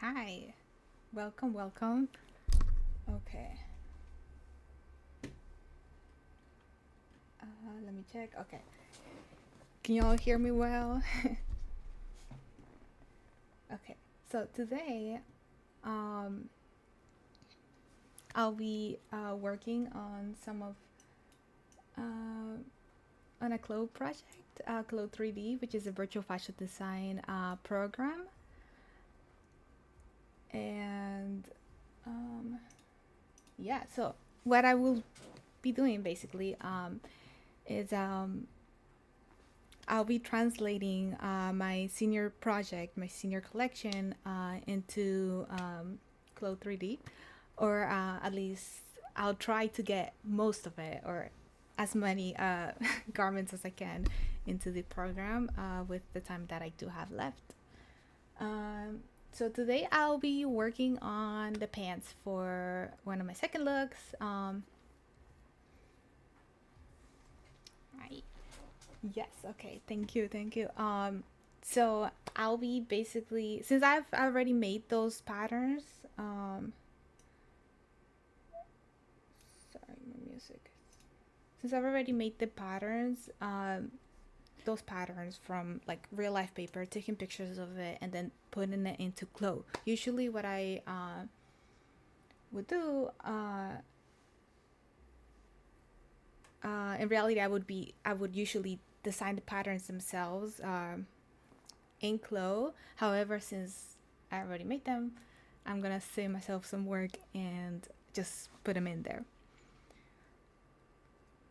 Hi, welcome, welcome. Okay, let me check. Okay, can you all hear me well? Okay, so today, um, I'll be working on some of on a Clo project, Clo3D, which is a virtual fashion design program, and um, yeah. So what I will be doing basically is I'll be translating my senior project, my senior collection, into Clo3D, or at least I'll try to get most of it, or as many garments as I can, into the program with the time that I do have left. Um, so today I'll be working on the pants for one of my second looks. Right. Yes, okay. Thank you. Thank you. So I'll be basically, since I've already made those patterns, sorry, my music. Since I've already made the patterns, those patterns from like real life paper, taking pictures of it and then putting it into Clo. Usually what I would do, in reality, I would usually design the patterns themselves, in Clo. However, since I already made them, I'm gonna save myself some work and just put them in there.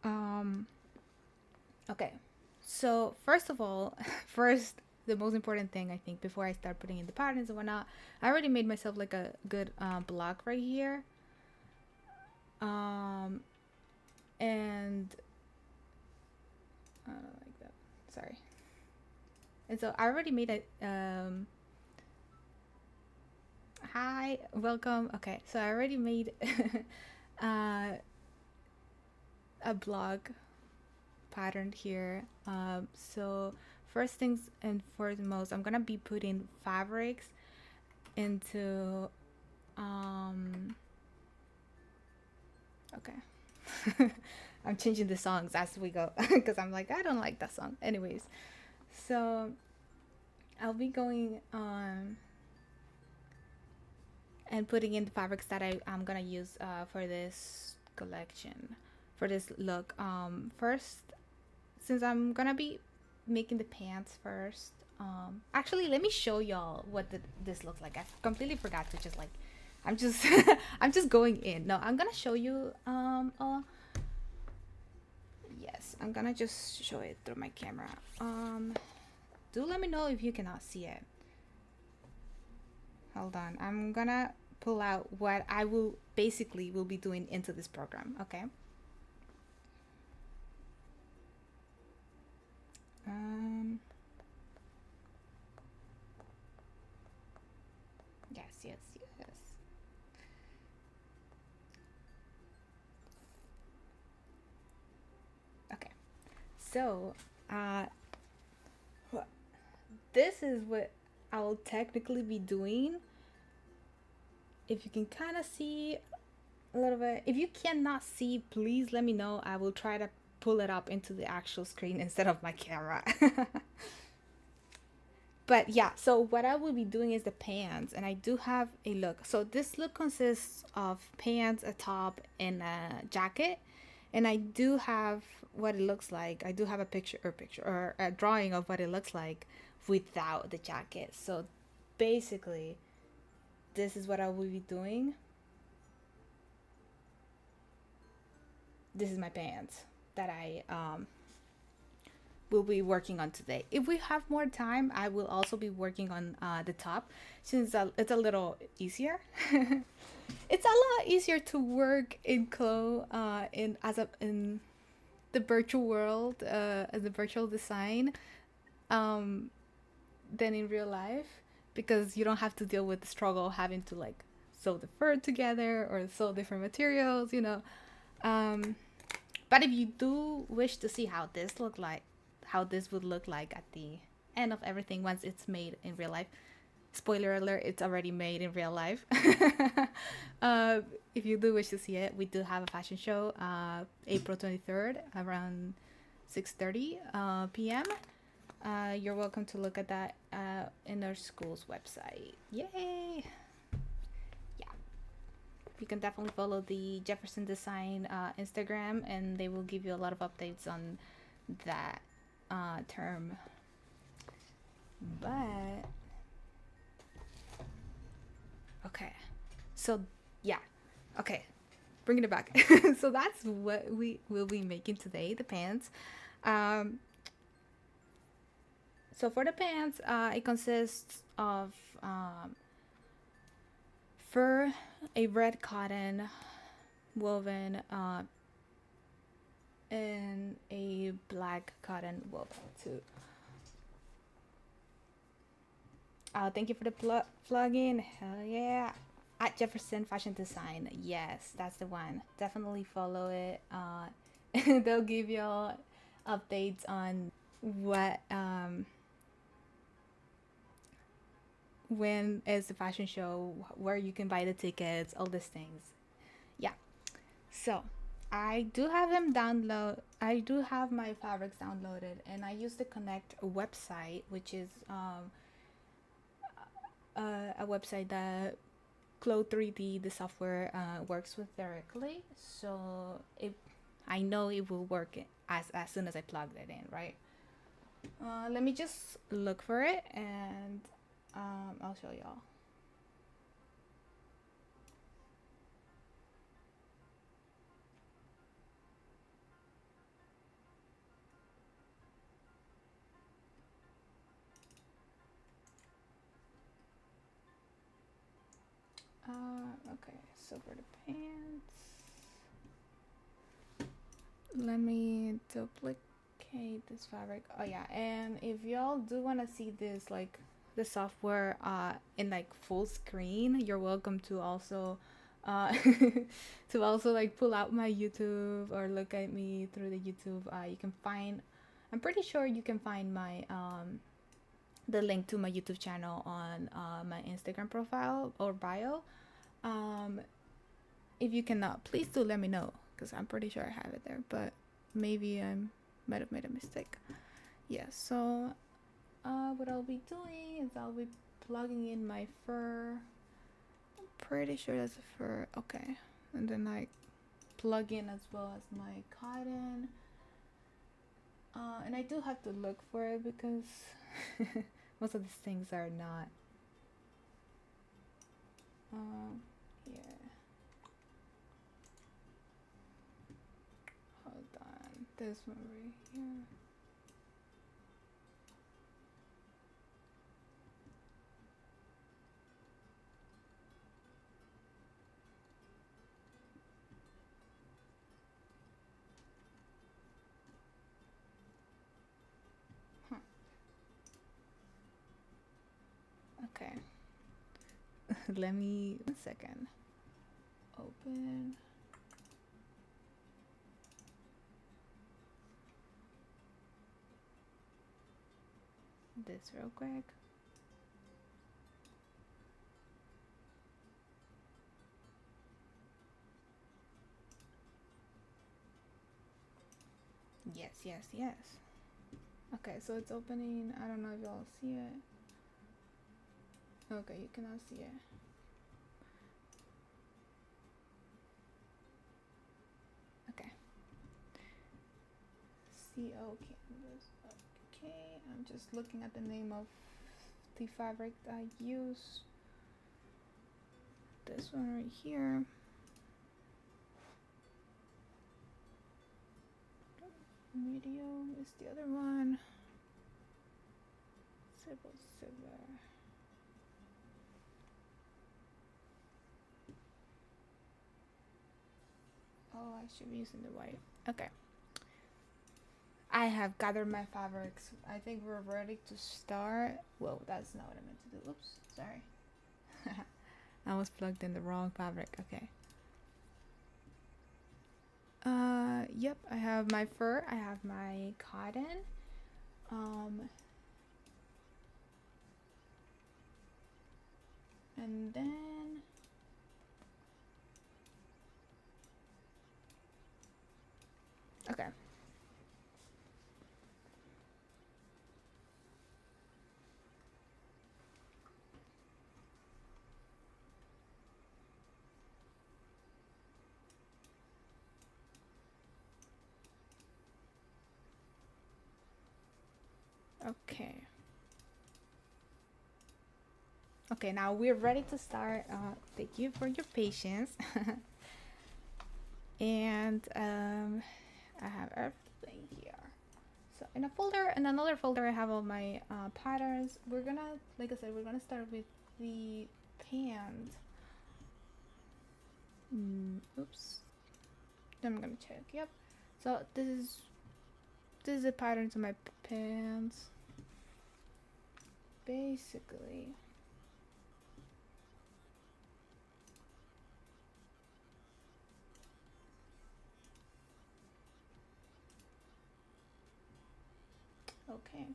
Um, okay. So first of all, first the most important thing I think before I start putting in the patterns and whatnot, I already made myself like a good block right here. Um, and I don't like that. Sorry. And so I already made it. Hi, welcome. Okay, so I already made uh, a blog pattern here. So first things and foremost, I'm gonna be putting fabrics into. Okay, I'm changing the songs as we go because I'm like I don't like that song. Anyways, so I'll be going on and putting in the fabrics that I'm gonna use for this collection, for this look. First, since I'm gonna be making the pants first, actually let me show y'all what this looks like. I completely forgot to just like, I'm just I'm just going in. No, I'm gonna show you. Yes, I'm gonna just show it through my camera. Do let me know if you cannot see it. Hold on, I'm gonna pull out what I will basically will be doing into this program. Okay. Um. Yes. Yes. Yes. Okay. So, uh, this is what I will technically be doing. If you can kind of see a little bit, if you cannot see, please let me know. I will try to pull it up into the actual screen instead of my camera. But yeah, so what I will be doing is the pants, and I do have a look. So this look consists of pants, a top, and a jacket. And I do have what it looks like. I do have a picture or a drawing of what it looks like without the jacket. So basically, this is what I will be doing. This is my pants that I will be working on today. If we have more time, I will also be working on the top, since it's a little easier. It's a lot easier to work in Clo in the virtual world, as a virtual design, um, than in real life, because you don't have to deal with the struggle having to like sew the fur together or sew different materials, you know. Um, but if you do wish to see how this would look like at the end of everything once it's made in real life, Spoiler alert, it's already made in real life. If you do wish to see it, we do have a fashion show April 23rd around 6:30 p.m. You're welcome to look at that in our school's website. Yay! Yeah, you can definitely follow the Jefferson Design Instagram, and they will give you a lot of updates on that term. But okay, so yeah, okay, bringing it back. So that's what we will be making today, the pants. Um, so for the pants, it consists of fur, a red cotton woven, and a black cotton woven too. Thank you for the plug-in. Hell yeah. At Jefferson Fashion Design. Yes, that's the one. Definitely follow it. They'll give you all updates on what when is the fashion show, where you can buy the tickets, all these things. Yeah. So I do have them download. I do have my fabrics downloaded, and I use the Connect website, which is a website that Clo3D, the software, works with directly. So I know it will work as soon as I plug it in, right? Let me just look for it, and I'll show y'all. Okay, so for the pants, let me duplicate this fabric. Oh yeah, and if y'all do want to see this, like the software in like full screen, you're welcome to also to also like pull out my YouTube or look at me through the YouTube. You can find, I'm pretty sure you can find my the link to my YouTube channel on my Instagram profile or bio. If you cannot, please do let me know, because I'm pretty sure I have it there, but maybe I might have made a mistake. Yeah, so what I'll be doing is I'll be plugging in my fur. I'm pretty sure that's a fur. Okay, and then I plug in as well as my cotton. And I do have to look for it because most of these things are not. Yeah. Hold on. This one right here. Okay. Let me 1 second. Open. This real quick. Yes, yes, yes. Okay, so it's opening. I don't know if y'all see it. Okay, you cannot see it. Okay. CO canvas. Okay, I'm just looking at the name of the fabric I use. This one right here. Medium is the other one. Silver. Oh, I should be using the white. Okay. I have gathered my fabrics. I think we're ready to start. Whoa, that's not what I meant to do. Oops, sorry. I was plugged in the wrong fabric. Okay. Yep, I have my fur. I have my cotton. And then okay. Okay. Okay, now we're ready to start. Thank you for your patience. And I have everything here. So in a folder, in another folder, I have all my patterns. We're gonna, like I said, we're gonna start with the pants. Oops. Then I'm gonna check. Yep. So this is the pattern to my pants. Basically. Okay.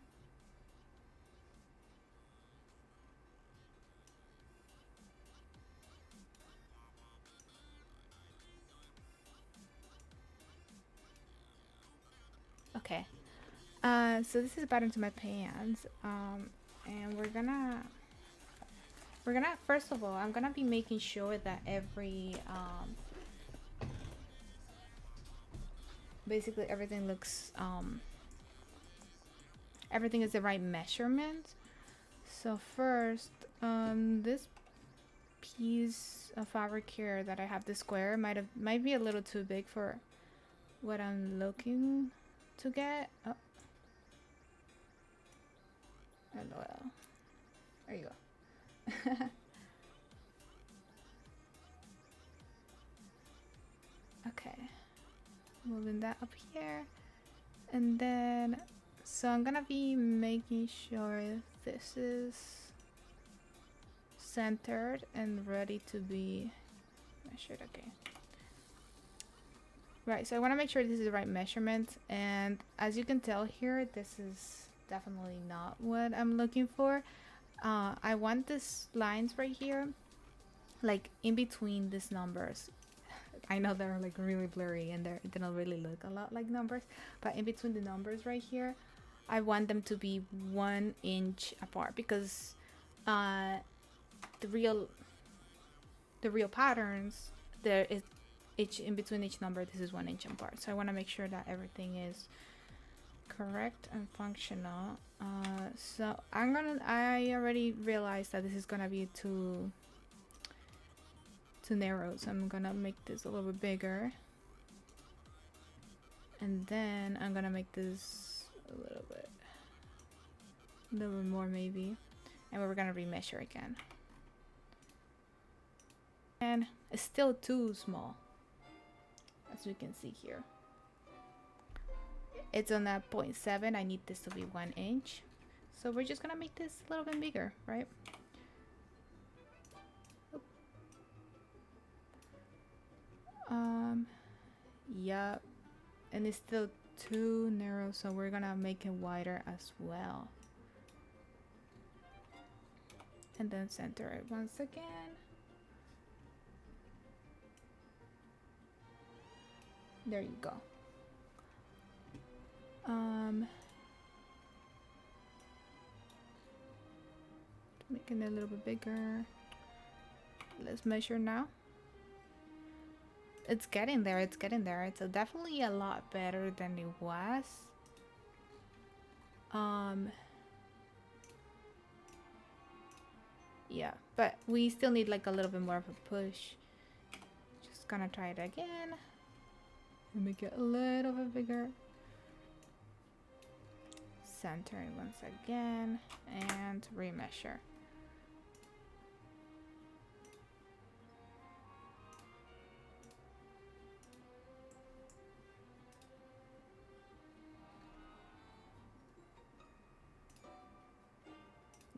Okay. So this is a pattern to my pants. And we're gonna first of all, I'm gonna be making sure that every basically everything looks everything is the right measurement. So first, this piece of fabric here that I have, the square, might be a little too big for what I'm looking to get. Oh. LOL. There you go. Okay. Moving that up here. And then, so I'm gonna be making sure this is centered and ready to be measured. Okay. Right, so I want to make sure this is the right measurement, and as you can tell here, this is definitely not what I'm looking for. I want these lines right here, like in between these numbers. I know they're like really blurry and they don't really look a lot like numbers, but in between the numbers right here, I want them to be 1 inch apart, because the real patterns, there is in between each number, this is 1 inch apart. So I want to make sure that everything is correct and functional. So I already realized that this is gonna be too narrow, so I'm gonna make this a little bit bigger, and then I'm gonna make this a little bit more maybe, and we're gonna remeasure again. And it's still too small, as you can see here. It's on that 0.7. I need this to be 1 inch, so we're just gonna make this a little bit bigger, right? Yep, and it's still too narrow, so we're gonna make it wider as well, and then center it once again. There you go. Making it a little bit bigger. Let's measure now. It's getting there, it's getting there. It's definitely a lot better than it was. Yeah, but we still need like a little bit more of a push. Just gonna try it again and make it a little bit bigger. Center it once again and remeasure.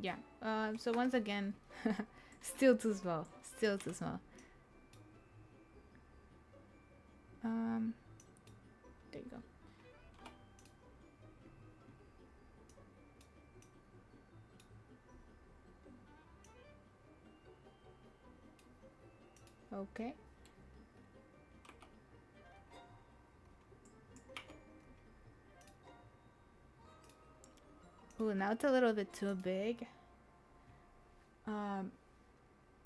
Yeah, so once again, still too small, still too small. There you go. Okay. Ooh, now it's a little bit too big.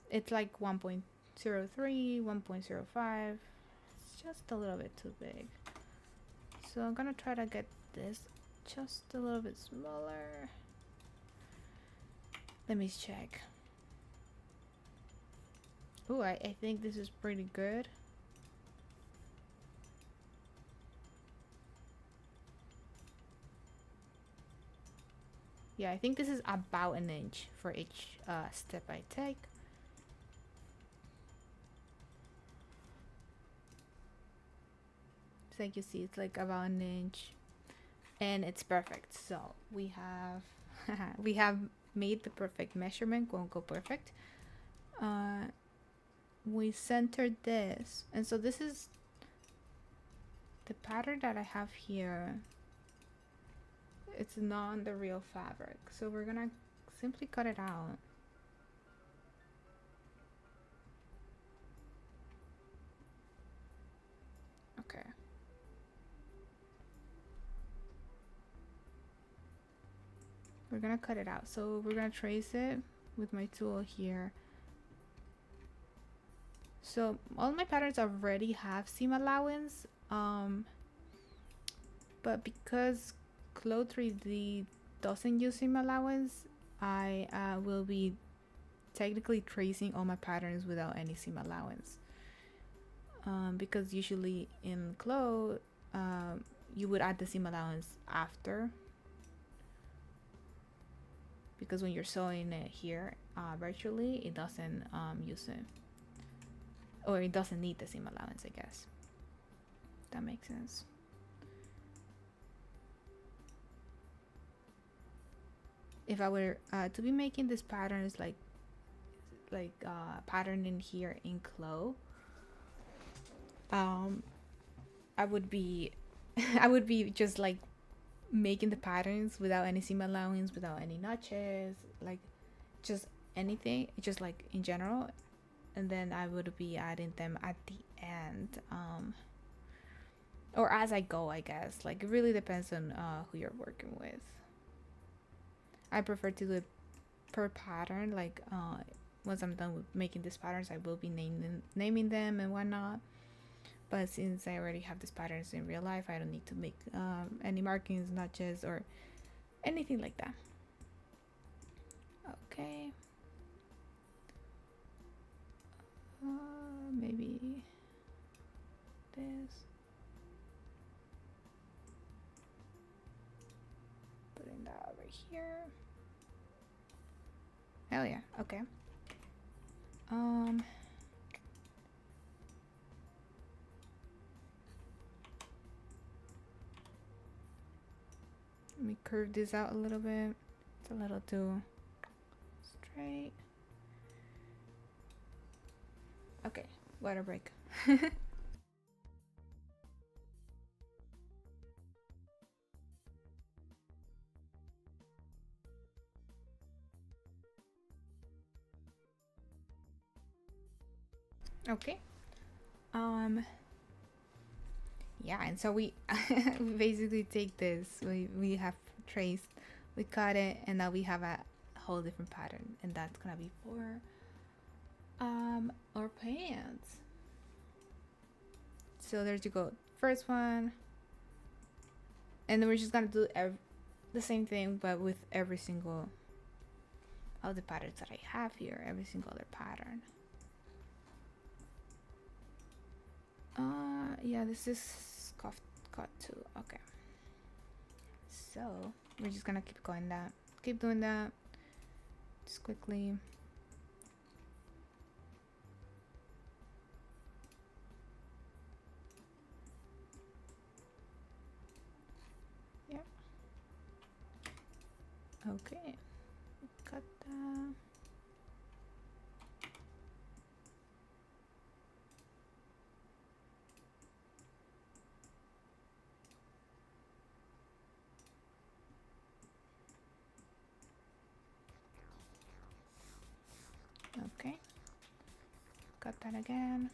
It's like 1.03, 1.05. It's just a little bit too big. So I'm gonna try to get this just a little bit smaller. Let me check. Ooh, I think this is pretty good. Yeah, I think this is about an inch for each step I take. So you see, it's like about an inch, and it's perfect. So we have we have made the perfect measurement, quote unquote perfect. We centered this, and so this is the pattern that I have here. It's not the real fabric, so we're gonna simply cut it out. Okay. We're gonna cut it out. So we're gonna trace it with my tool here. So all my patterns already have seam allowance, but because Clo3D doesn't use seam allowance, I will be technically tracing all my patterns without any seam allowance. Because usually in Clo, you would add the seam allowance after, because when you're sewing it here virtually, it doesn't use it, or it doesn't need the seam allowance, I guess. That makes sense. If I were to be making these patterns like patterning here in Clo, I would be I would be just like making the patterns without any seam allowance, without any notches, like just anything, just like in general, and then I would be adding them at the end, or as I go, I guess. Like it really depends on who you're working with. I prefer to do it per pattern. Like once I'm done with making these patterns, I will be naming them and whatnot. But since I already have these patterns in real life, I don't need to make any markings, notches, or anything like that. Okay. Maybe this. Putting that over here. Hell yeah. Okay. Let me curve this out a little bit. It's a little too straight. Okay, water break. Okay. Yeah, and so we we basically take this. We have traced, we cut it, and now we have a whole different pattern, and that's gonna be for our pants. So there you go, first one, and then we're just gonna do the same thing, but with every single of the patterns that I have here, every single other pattern. Yeah, this is cut too. Okay, so we're just gonna keep doing that just quickly. Yeah. Okay, cut that. Okay, cut that again.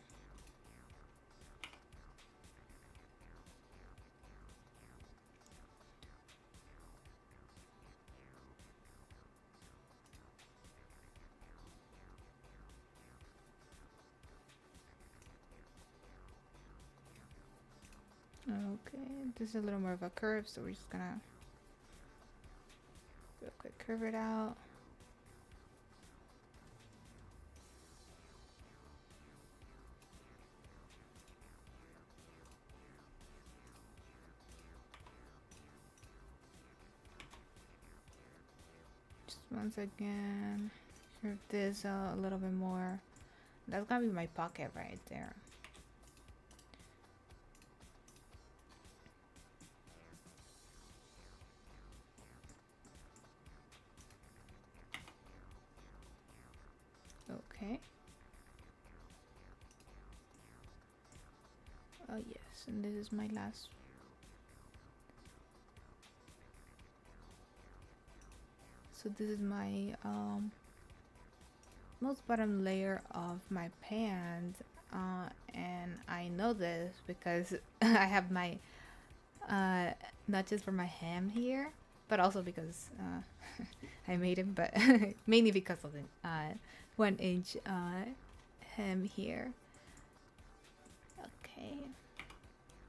Okay, this is a little more of a curve, so we're just gonna real quick curve it out. Just once again, curve this a little bit more. That's gonna be my pocket right there. Okay. Oh yes, and this is my last. So this is my most bottom layer of my pants, and I know this because I have my not just for my hem here, but also because I made him, but mainly because of the 1 inch hem here. Okay,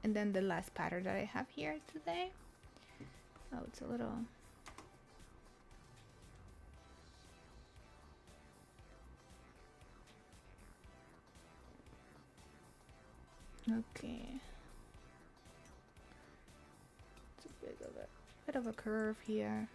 and then the last pattern that I have here today. Oh, it's a little. Okay. It's a bit of a curve here.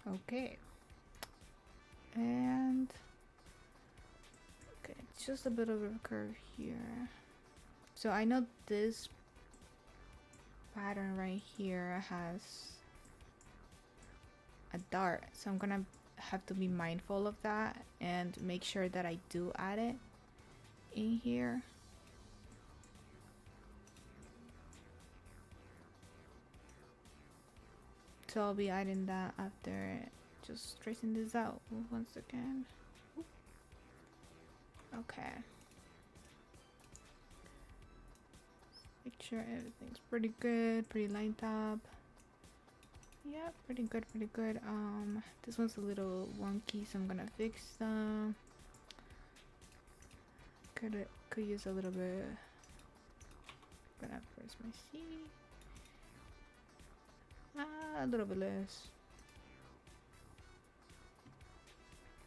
Okay. And okay, it's just a bit of a curve here. So I know this pattern right here has a dart, so I'm gonna have to be mindful of that and make sure that I do add it in here. So I'll be adding that after just tracing this out once again. Okay. Make sure everything's pretty good, pretty lined up. Yeah, pretty good, pretty good. This one's a little wonky, so I'm gonna fix them. Could use a little bit. Gonna press my C. A little bit less.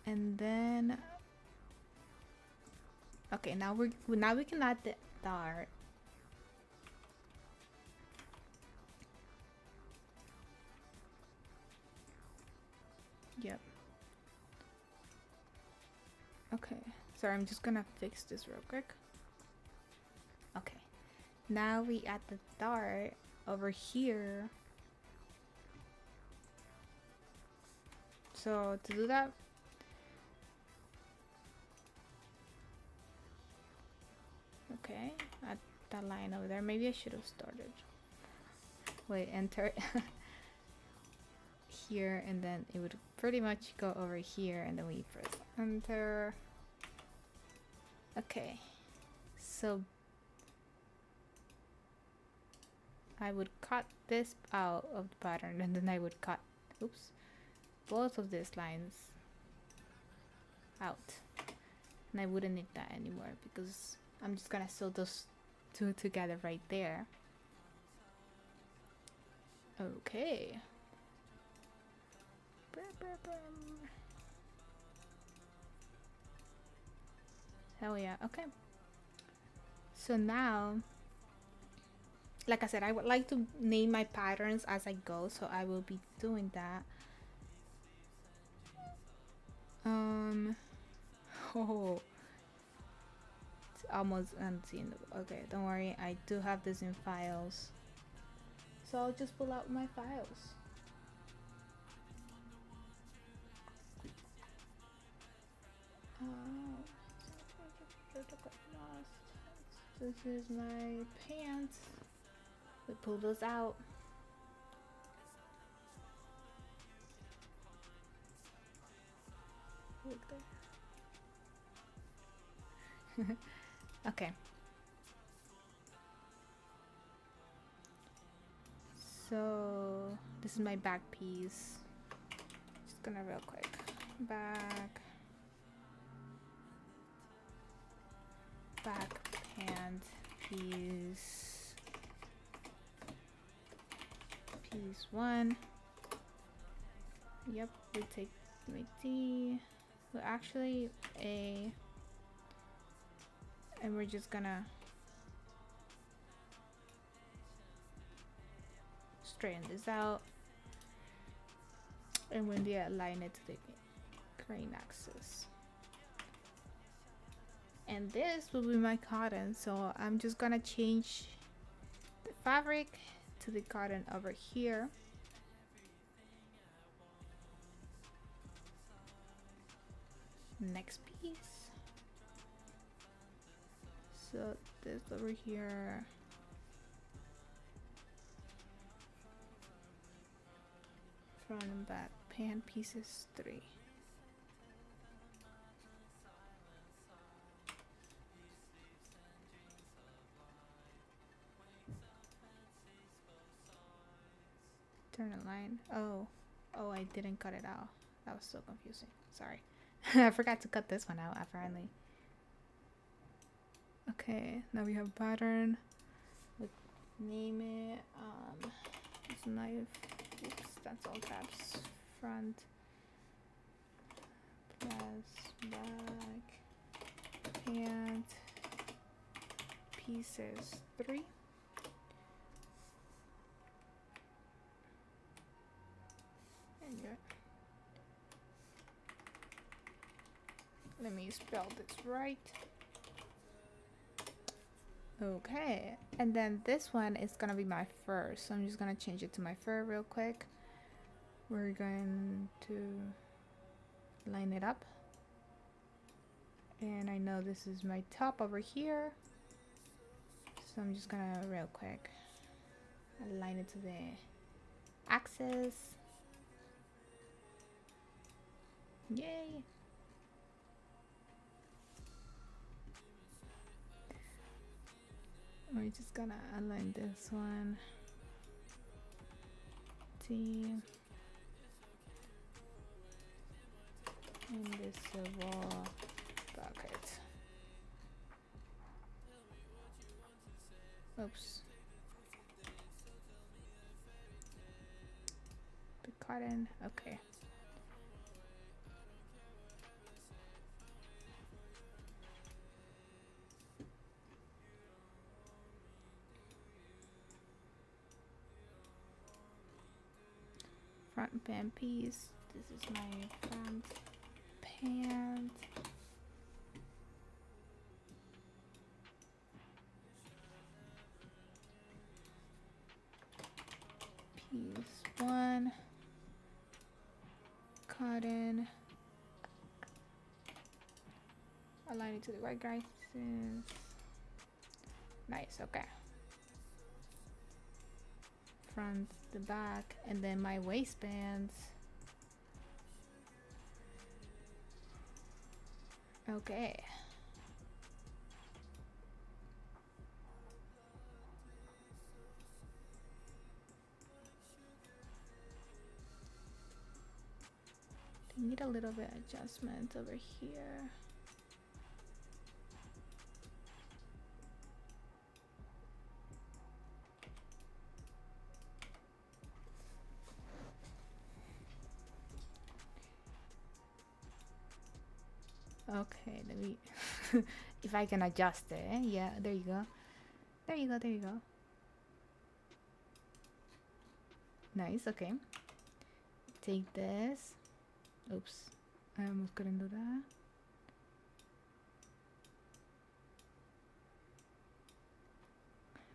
And then okay, now we can add the dart. Yep. Okay. Sorry, I'm just gonna fix this real quick. Okay. Now we add the dart over here. So to do that, okay, at that line over there. Maybe I should have started. Wait, enter here, and then it would pretty much go over here, and then we press enter. Okay, so I would cut this out of the pattern, and then I would cut, oops, both of these lines out, and I wouldn't need that anymore because I'm just gonna sew those two together right there. Okay. Hell yeah. Okay. So now, like I said, I would like to name my patterns as I go, so I will be doing that. Oh, it's almost unseen. Okay, don't worry, I do have this in files, so I'll just pull out my files. This is my pants. We pull those out. Okay. So this is my back piece. Just gonna real quick. Back pant piece. Piece 1. Yep, we take my D. Well, actually A. And we're just gonna straighten this out. And when they align it to the grain axis. And this will be my cotton, so I'm just gonna change the fabric to the cotton over here. Next piece. So this over here. Front and back pant pieces 3. Turn a line. Oh, I didn't cut it out. That was so confusing. Sorry. I forgot to cut this one out apparently. Okay, now we have pattern. Let's name it. It's knife. Oops, that's all caps. Front plus back pant pieces 3. Let me spell this right. Okay, and then this one is gonna be my fur, so I'm just gonna change it to my fur real quick. We're going to line it up, and I know this is my top over here, so I'm just gonna real quick align it to the axis. Yay! We're just gonna align this one. T. Invisible bucket. Oops. The cotton. Okay. Front pant piece. This is my front pant. Piece 1. Cotton. Align it to the right guys. Nice, okay. Front, the back, and then my waistbands. Okay. They need a little bit adjustment over here. Okay, let me if I can adjust it. Yeah, there you go. There you go, there you go. Nice, okay. Take this. Oops, I almost couldn't do that.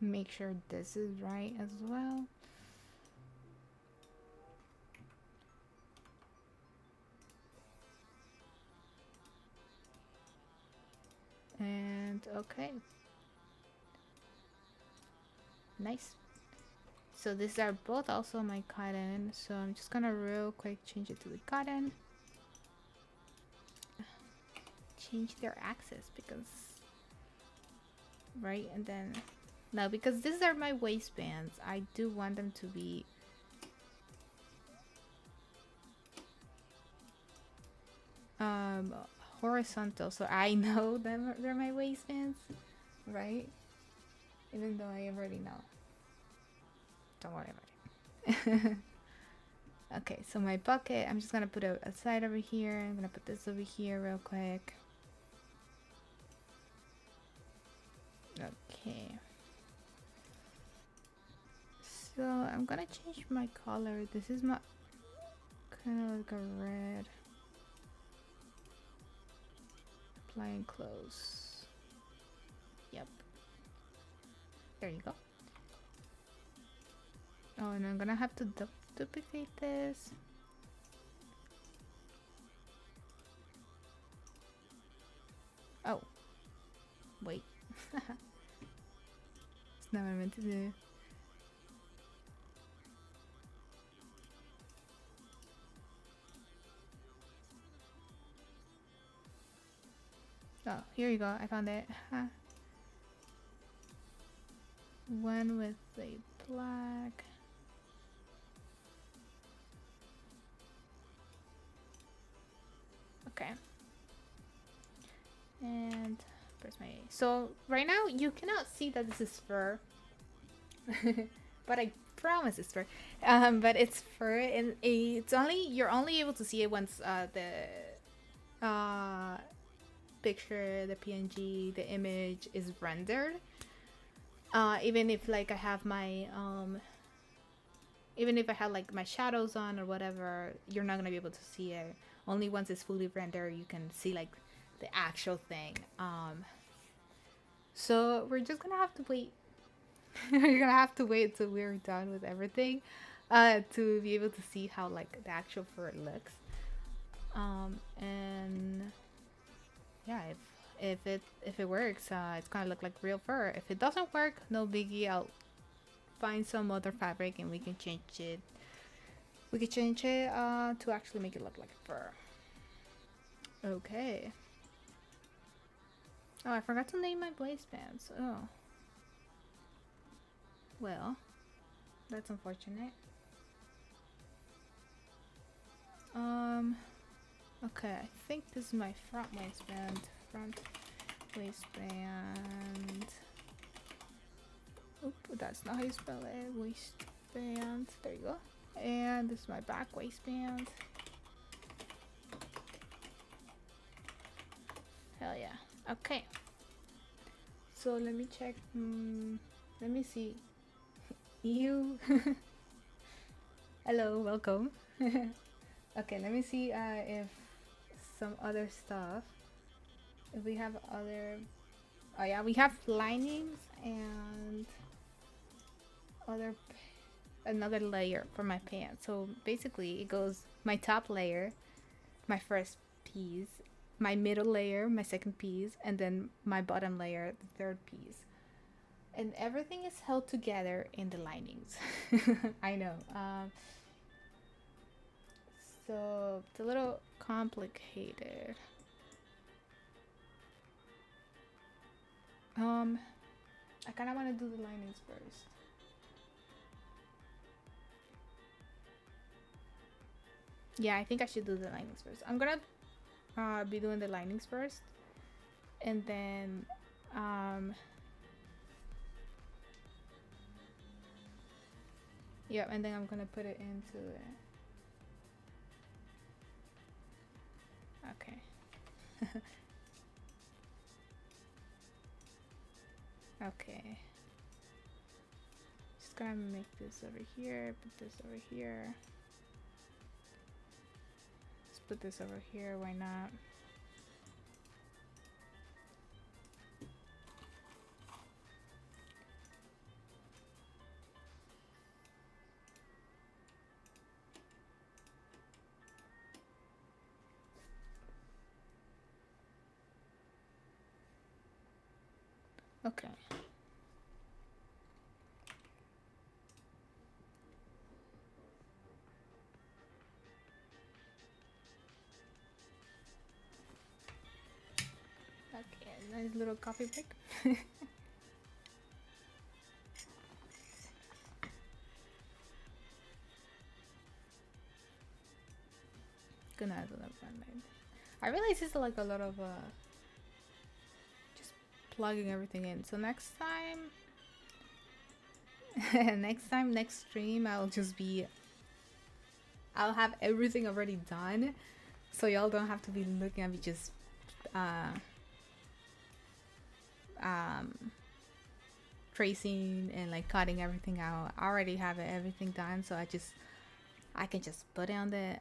Make sure this is right as well. And okay. Nice. So these are both also my cotton. So I'm just gonna real quick change it to the cotton. Change their axis because, right? And then, no, because these are my waistbands. I do want them to be horizontal, so I know them they're my waistbands, right? Even though I already know. Don't worry about it. Okay, so my bucket, I'm just gonna put it aside over here. I'm gonna put this over here real quick. Okay. So I'm gonna change my color. This is my kind of like a red. Applying close. Yep. There you go. Oh, and I'm gonna have to duplicate this. Oh. Wait. It's not what I meant to do. Oh, here you go. I found it. One with a black. Okay. And where's my... So right now you cannot see that this is fur. But I promise it's fur. But it's fur, and it's only... You're only able to see it once the picture, the PNG, the image is rendered. Even if like I have my even if I have like my shadows on or whatever, you're not gonna be able to see it. Only once it's fully rendered you can see like the actual thing. So we're just gonna have to wait. We're gonna have to wait till we're done with everything to be able to see how like the actual fur looks. And yeah, if it works, it's gonna look like real fur. If it doesn't work, no biggie. I'll find some other fabric and we can change it. We can change it to actually make it look like fur. Okay. Oh, I forgot to name my waistbands. Oh. Well, that's unfortunate. Okay, I think this is my front waistband. Front waistband. Oop, that's not how you spell it. Waistband. There you go. And this is my back waistband. Hell yeah. Okay. So let me check. Let me see. You. Hello, welcome. Okay, let me see if some other stuff. If we have other. Oh yeah, we have linings and another layer for my pants. So basically it goes my top layer, my first piece, my middle layer, my second piece, and then my bottom layer, the third piece. And everything is held together in the linings. I know. So it's a little complicated. I kind of want to do the linings first. Yeah, I think I should do the linings first. I'm gonna be doing the linings first, and then yeah, and then I'm gonna put it into it. Okay. Okay. Just gonna make this over here, put this over here. Let's put this over here, why not? Okay. Nice little coffee break. Good night, I realize it's like a lot of just plugging everything in. So next time, next stream, I'll have everything already done, so y'all don't have to be looking at me just tracing and like cutting everything out. I already have everything done, so I can just put it on the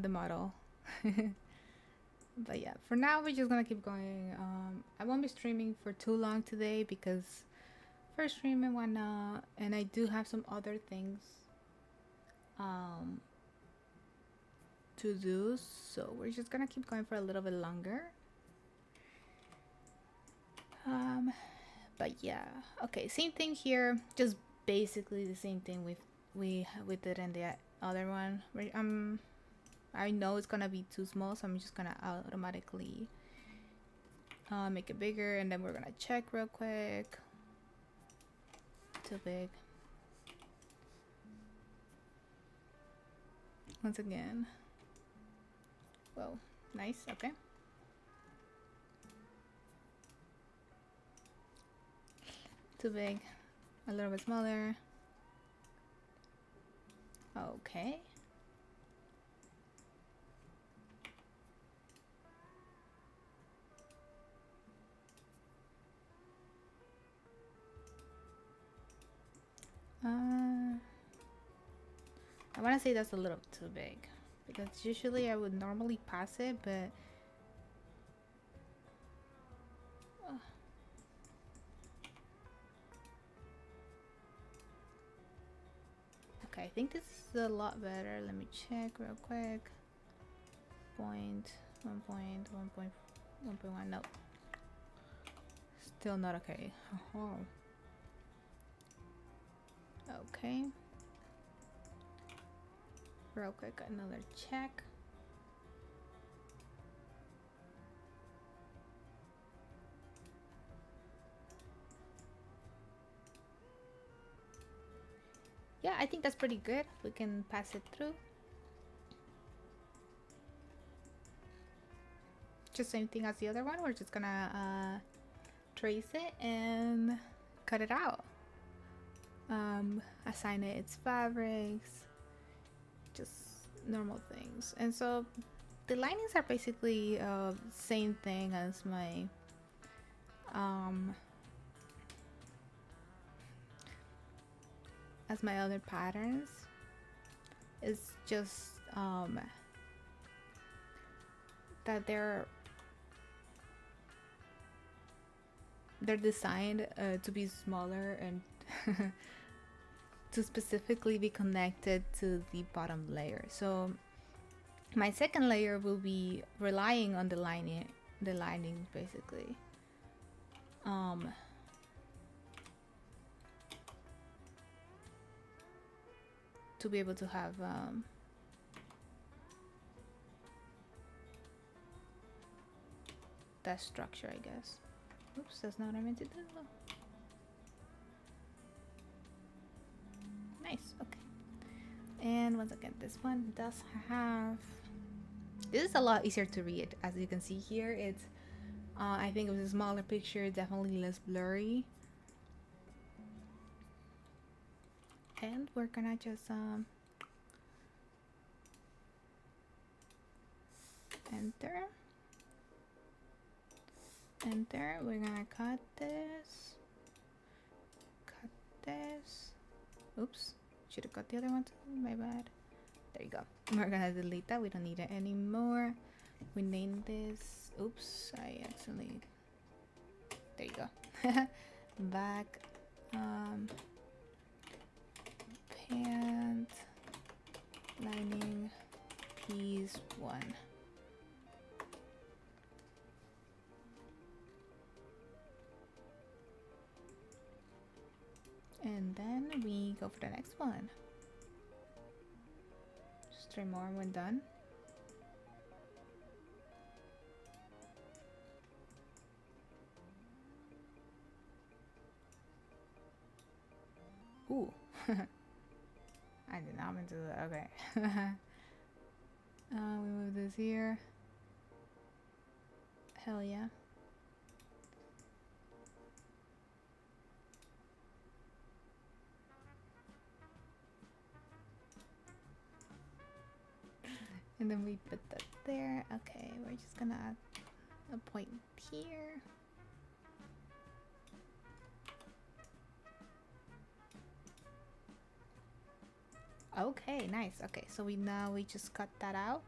model. But yeah, for now we're just gonna keep going. I won't be streaming for too long today because first stream and whatnot, and I do have some other things to do, so we're just gonna keep going for a little bit longer. But yeah, okay, same thing here, just basically the same thing we did in the other one. I know it's gonna be too small, so I'm just gonna automatically make it bigger, and then we're gonna check real quick. Too big. Once again. Whoa, nice, okay. Too big. A little bit smaller. Okay. I want to say that's a little too big, because usually I would normally pass it, but okay, I think this is a lot better. Let me check real quick. 1.1.1.1. Nope. Still not okay. Oh. Okay. Real quick, another check. Yeah, I think that's pretty good. We can pass it through. Just same thing as the other one. We're just gonna trace it and cut it out. Assign it its fabrics, just normal things. And so the linings are basically same thing as my other patterns. It's just that they're designed to be smaller and to specifically be connected to the bottom layer. So my second layer will be relying on the lining basically. To be able to have that structure, I guess. Oops, that's not what I meant to do. Nice, okay. And once again, this one does have, this is a lot easier to read. As you can see here, it's I think it was a smaller picture, definitely less blurry. And we're gonna just enter. We're gonna cut this. Oops, should have cut the other one too, my bad. There you go. We're gonna delete that, we don't need it anymore. We named this, oops, I accidentally, there you go. Back pant lining piece 1. And then we go for the next one. Just 3 more when done. I did not mean to do that. Okay. We move this here. Hell yeah. And then we put that there. Okay, we're just gonna add a point here. Okay, nice. Okay, so we just cut that out.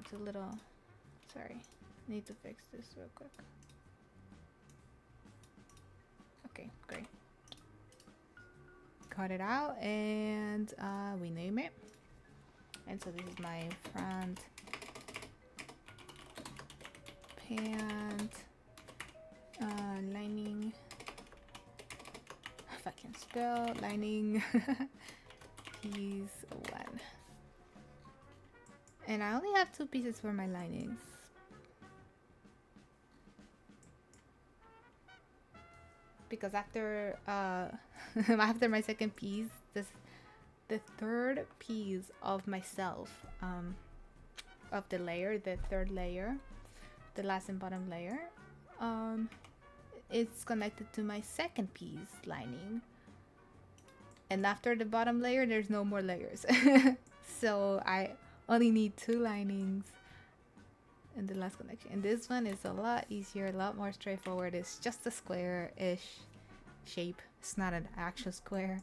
It's a little, sorry, need to fix this real quick. Okay, great. Cut it out and we name it. And so this is my front pant lining. If I can spell lining piece 1. And I only have 2 pieces for my linings. Because after after my second piece, the third piece of myself, of the layer, the third layer, the last and bottom layer, it's connected to my second piece lining. And after the bottom layer, there's no more layers. So I only need 2 linings in the last connection. And this one is a lot easier, a lot more straightforward. It's just a square-ish shape. It's not an actual square.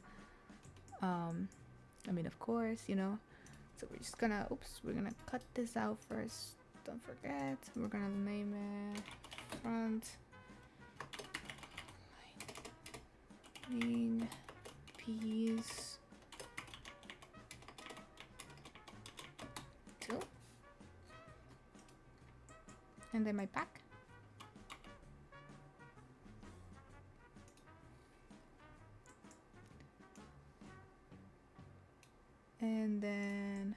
I mean, of course, you know. So we're just gonna, we're gonna cut this out first. Don't forget, we're gonna name it front lining piece 2. And then my back. And then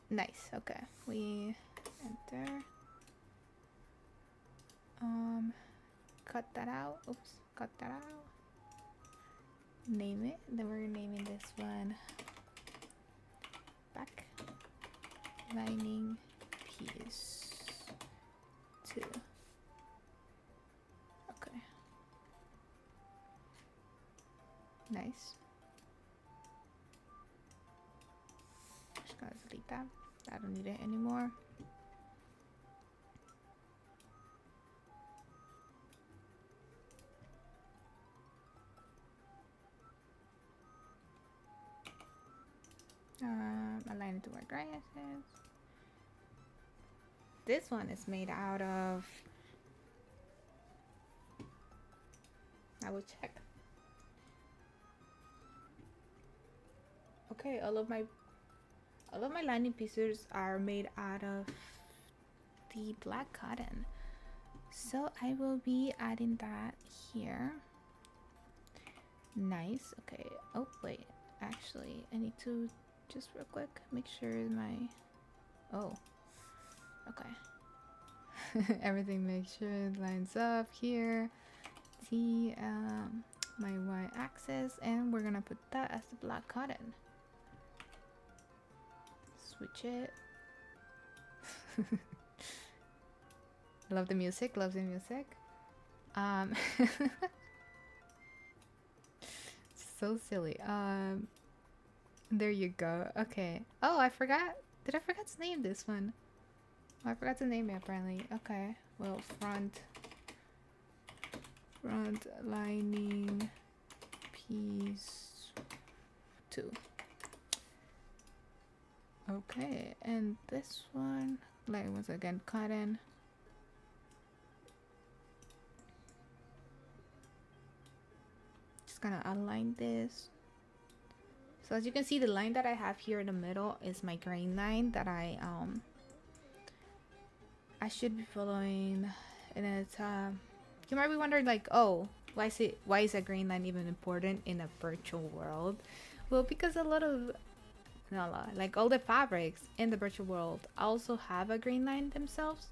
nice. Okay, we enter. Cut that out. Oops, cut that out. Name it. Then we're naming this one back lining piece 2. Okay. Nice. Just gonna delete that. I don't need it anymore. Align it to our glasses. This one is made out of, I will check. Okay, all of my lining pieces are made out of the black cotton. So I will be adding that here. Nice. Okay. Oh wait, actually I need to just real quick make sure my, oh, okay. Everything, make sure it lines up here. See my y-axis, and we're gonna put that as the black cotton. Switch it. Love the music, love the music. So silly. There you go. Okay. Oh, I forgot. Did I forget to name this one? Oh, I forgot to name it apparently. Okay. Well, front lining piece 2. Okay, and this one, like, once again, cotton. Just gonna align this. So as you can see, the line that I have here in the middle is my grain line that I should be following. And it's you might be wondering, like, oh, why is a grain line even important in a virtual world? Well, because a lot of not a lot. Like all the fabrics in the virtual world also have a green line themselves.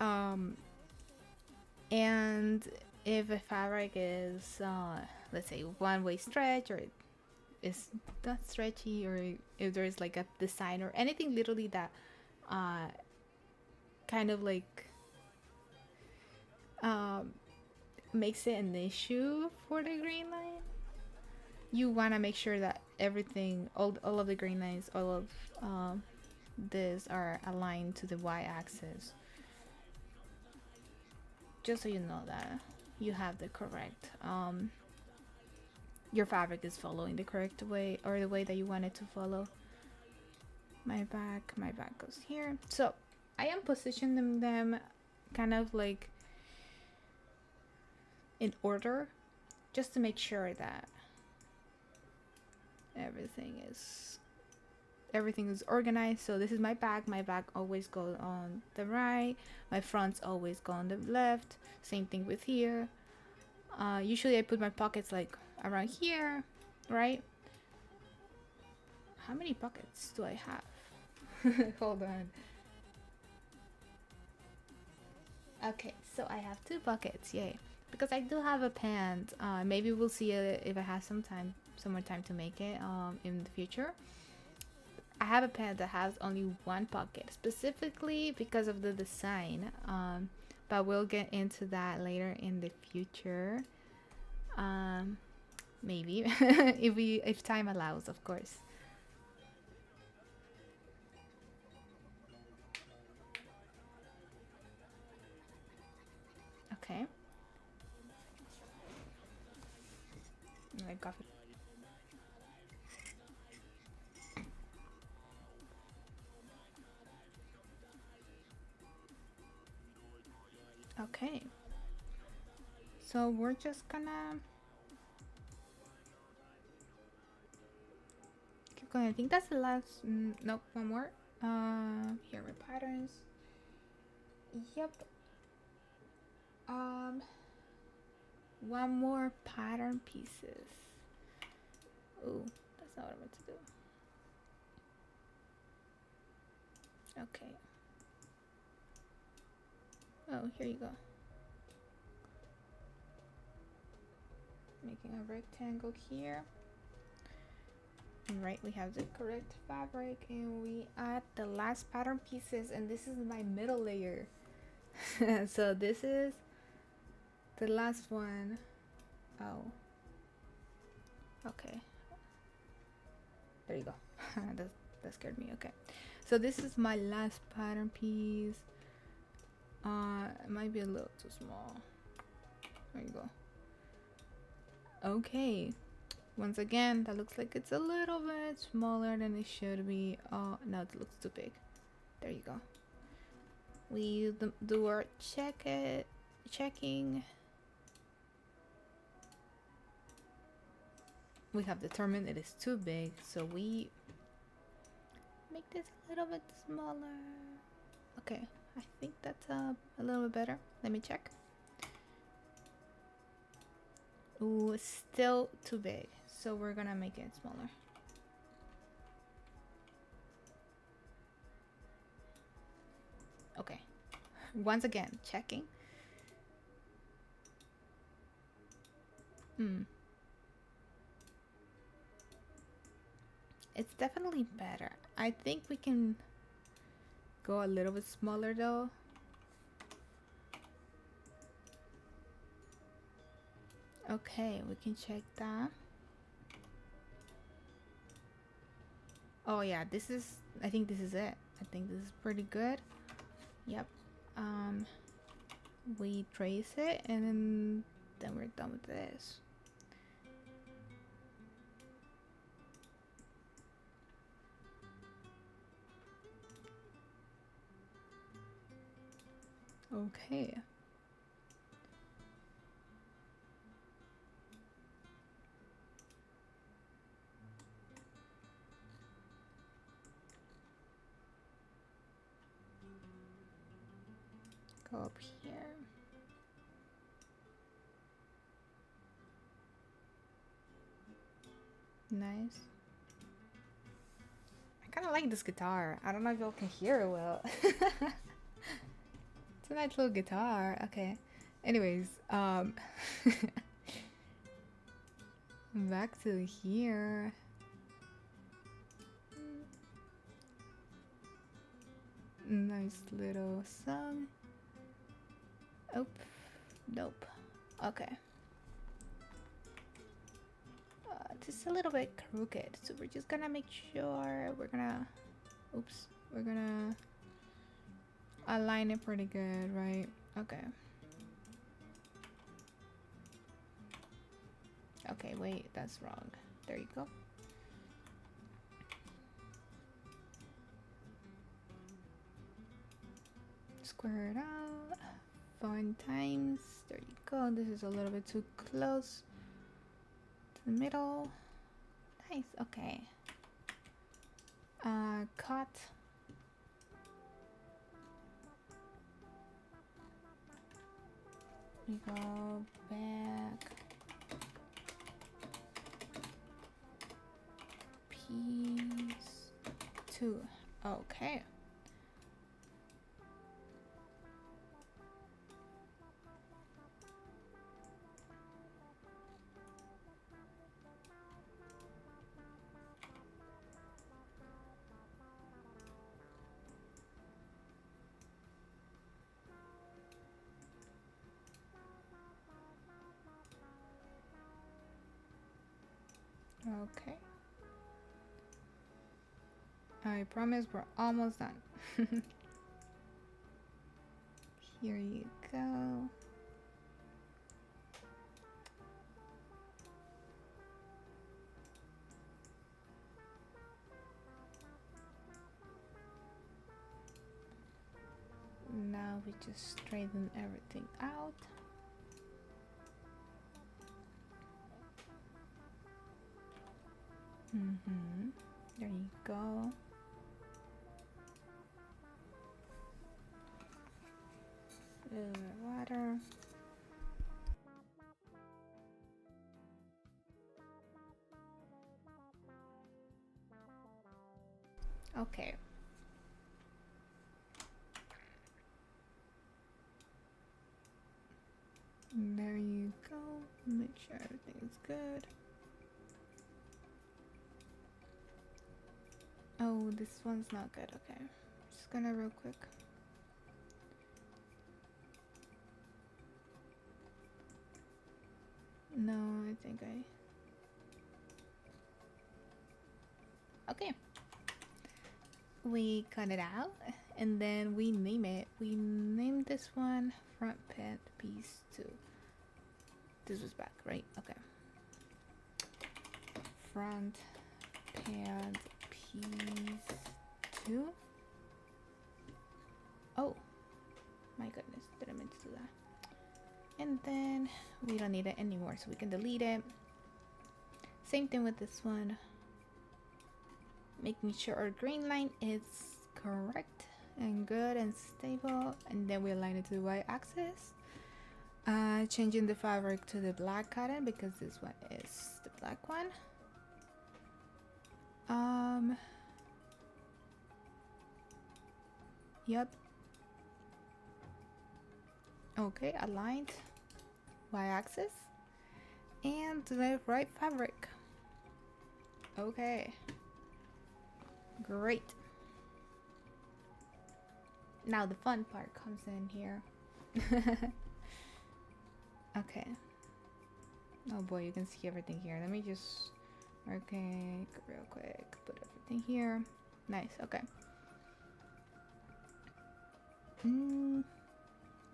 And if a fabric is, let's say, one-way stretch, or is not stretchy, or if there's like a design or anything literally that kind of like makes it an issue for the green line, you want to make sure that everything, all of the green lines, all of this are aligned to the y-axis, just so you know that you have the correct your fabric is following the correct way, or the way that you want it to follow. My back goes here. So I am positioning them kind of like in order, just to make sure that everything is organized. So this is my back always goes on the right, my fronts always go on the left. Same thing with here. Usually I put my pockets like around here, right? How many pockets do I have? Hold on. Okay, so I have 2 pockets, yay. Because I do have a pant. Maybe we'll see if I have some more time to make it in the future. I have a pant that has only 1 pocket, specifically because of the design. But we'll get into that later in the future. Maybe if time allows, of course. Okay. I got it. Okay. So we're just gonna keep going. I think that's the last. Nope, one more. Here are patterns. Yep. One more pattern pieces. Ooh, that's not what I meant to do. Okay. Oh, here you go. Making a rectangle here. And right, we have the correct fabric, and we add the last pattern pieces, and this is my middle layer. So this is the last one. Oh. Okay. There you go. that scared me. Okay. So this is my last pattern piece. It might be a little too small. There you go. Okay. Once again, that looks like it's a little bit smaller than it should be. Oh, no, it looks too big. There you go. We do our checking. We have determined it is too big, so we make this a little bit smaller. Okay, I think that's a little bit better. Let me check. Ooh, it's still too big, so we're gonna make it smaller. Okay, once again, checking. It's definitely better. I think we can go a little bit smaller though. Okay, we can check that. Oh yeah, I think this is it. I think this is pretty good. Yep. We trace it, and then we're done with this. Okay. Go up here. Nice. kind of like this guitar. I don't know if y'all can hear it well. It's a nice little guitar. Okay. Anyways, back to here. Nice little song. Oh, nope. Okay. Just a little bit crooked, so we're just gonna make sure we're gonna align it pretty good, right? Okay. Okay, wait, that's wrong. There you go. Square it out 5 times. There you go. This is a little bit too close to the middle. Nice. Okay. Cut. We go back. Piece 2. Okay. Okay. I promise we're almost done. Here you go. Now we just straighten everything out. There you go. A little bit of water. Okay. There you go. Make sure everything is good. Oh, this one's not good. Okay. Just gonna real quick. No, I think okay. We cut it out and then we name it. We named this one front pant piece 2. This was back, right? Okay. Front pant piece 2. Oh my goodness, didn't mean to do that. And then we don't need it anymore, so we can delete it. Same thing with this one. Making sure our green line is correct and good and stable, and then we align it to the y-axis. Changing the fabric to the black cotton because this one is the black one. Yep. Okay, aligned y-axis and to the right fabric. Okay, great. Now the fun part comes in here. Okay. Oh boy, you can see everything here. Let me just, okay, real quick, put everything here. Nice. Okay.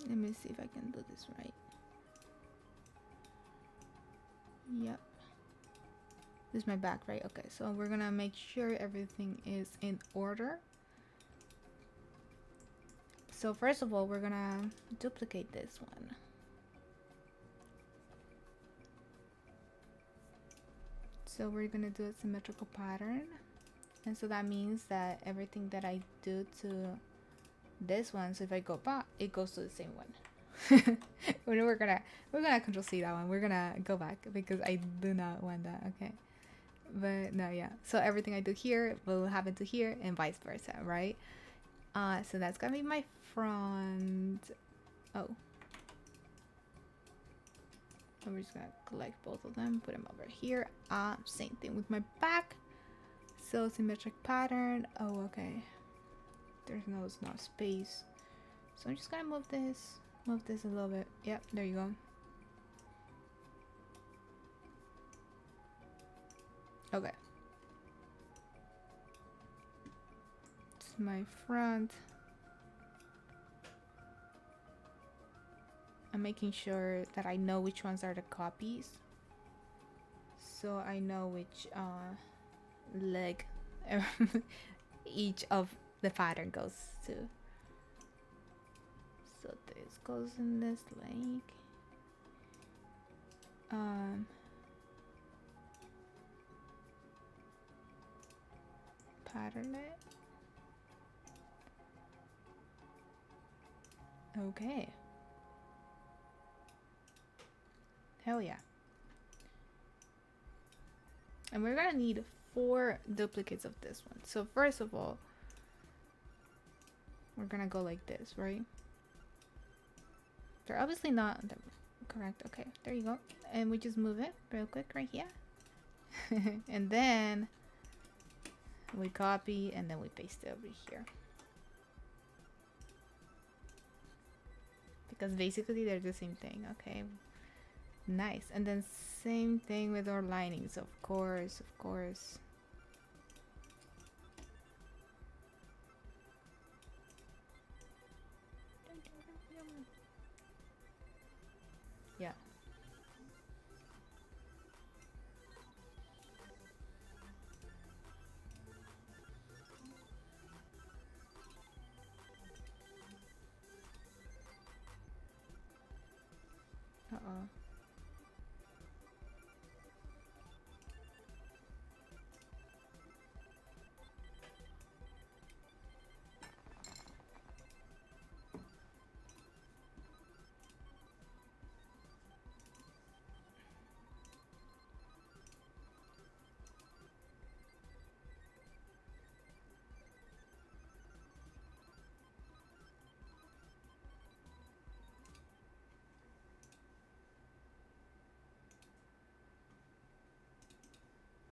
Let me see if I can do this right. Yep. This is my back, right? Okay, so we're gonna make sure everything is in order. So first of all, we're gonna duplicate this one. So we're gonna do a symmetrical pattern. And so that means that everything that I do to this one, so if I go back, it goes to the same one. we're gonna Control C that one. We're gonna go back because I do not want that. Okay. But no, yeah. So everything I do here will happen to here and vice versa, right? So that's gonna be my front. Oh. I'm just gonna collect both of them, put them over here. Same thing with my back. So symmetric pattern. Oh, okay. There's no space. So I'm just gonna move this a little bit. Yep, there you go. Okay. It's my front. I'm making sure that I know which ones are the copies. So I know which leg each of the pattern goes to. So this goes in this leg. Pattern it. Okay. Hell yeah. And we're gonna need 4 duplicates of this one. So first of all, we're gonna go like this, right? They're obviously not correct. Okay, there you go. And we just move it real quick right here. And then we copy and then we paste it over here. Because basically they're the same thing. Okay, nice. And then same thing with our linings, of course. Yeah,